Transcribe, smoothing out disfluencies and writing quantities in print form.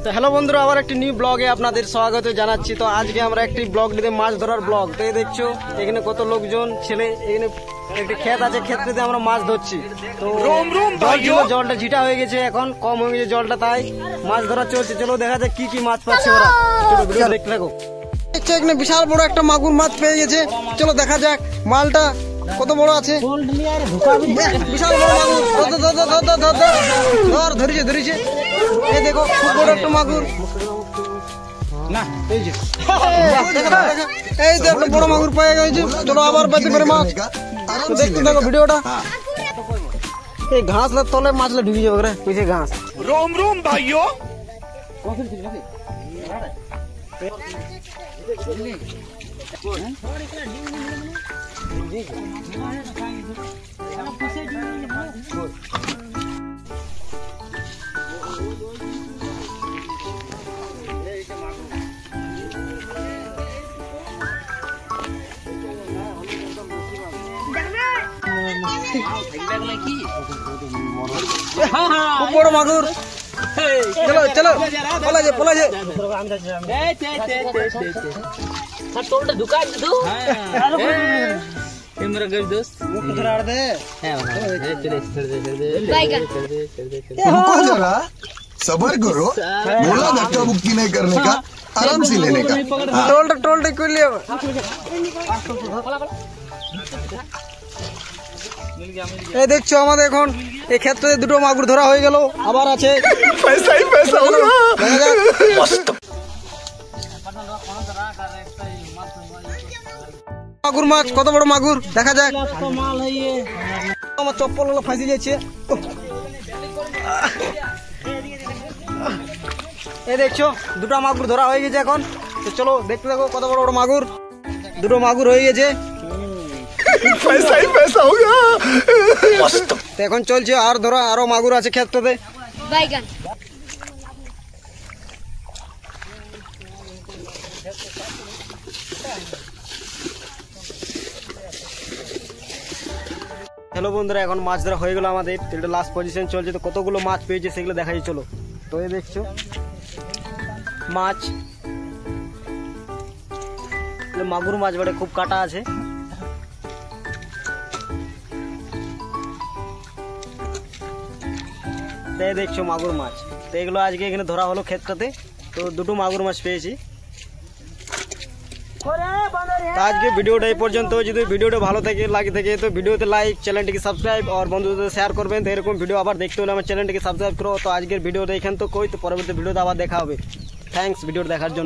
তো হ্যালো বন্ধুরা, আবার একটি নিউ ব্লগে আপনাদের স্বাগত জানাচ্ছি। তো আজকে আমরা একটি ব্লগ নিতে মাছ ধরার ব্লগ। তো এই দেখছো এখানে কত লোকজন ছেলে, এখানে একটি ক্ষেত আছে, ক্ষেত্রে আমরা মাছ ধরছি। তো জলটা ঝিটা হয়ে গেছে, এখন কম হয়ে গেছে জলটা, তাই মাছ ধরা চলছে। চলো দেখা যাক কি কি মাছ পাচ্ছে ওরা, চলো ভিডিও দেখতে থাকো। এখানে বিশাল বড় একটা মাগুর মাছ পেয়ে গেছে, চলো দেখা যাক মালটা কত বড় আছে। বিশাল বড় মাগুর, ধরেছে ধরেছে, এই দেখো খুব বড় একটা মাগুর। না এই যে এই তো একটা বড় মাগুর পেয়ে গেছে। চলো আবার পেতে পারে মাছ, দেখতে থাকো ভিডিওটা। এই ঘাস তলে মাছলা ঢুকে যাবে রে, কইছে ঘাস। रोम रोम भाइयों খুব বড় মাগুর। চলো চলো পলা যে পলা যে रुको जरा, सबर करो। बोला धक्का बुक्की नहीं करने का, आराम से लेने का। টোলটা করে লিয়ে এই দেখছো আমাদের এখন এই ক্ষেত্রে দুটো মাগুর ধরা হয়ে গেল, আবার আছে पैसा ही पैसा होगा। মাগুর মাছ, কত বড় মাগুর দেখা যাক। আমার চপ্পল গুলো ফাঁসি যাচ্ছে। এই দেখছো দুটো মাগুর ধরা হয়ে গেছে এখন। তো চলো দেখতে থাকো কত বড় বড় মাগুর। দুটো মাগুর হয়ে গেছে, पैसा ही पैसा होगा। তো এখন চলছে আর ধরা, আরো মাগুর আছে ক্ষেত্রতে। হ্যালো বন্ধুরা, এখন মাছ ধরা হয়ে গেল আমাদের, এটা লাস্ট পজিশন চলছে। তো কতগুলো মাছ পেয়েছে সেগুলো দেখাই, চলো। তো এই দেখছো মাছ, মাগুর মাছ বড়ে খুব কাটা আছে। তাই দেখছো মাগুর মাছ, তো এগুলো আজকে এখানে ধরা হলো ক্ষেত্রতে। তো দুটো মাগুর মাছ পেয়েছি। তো আজকে ভিডিওটা এই পর্যন্ত। যদি ভিডিওটা ভালো লাগে থাকে তো ভিডিওতে লাইক, চ্যানেলটিকে সাবস্ক্রাইব আর বন্ধুদের শেয়ার করবেন। তো এরকম ভিডিও আবার দেখতে হলে আমার চ্যানেলটিকে সাবস্ক্রাইব করো। তো আজকের ভিডিওটা এখান তো কই, তো পরবর্তী ভিডিওতে আবার দেখা হবে। থ্যাঙ্কস ভিডিওটা দেখার জন্য।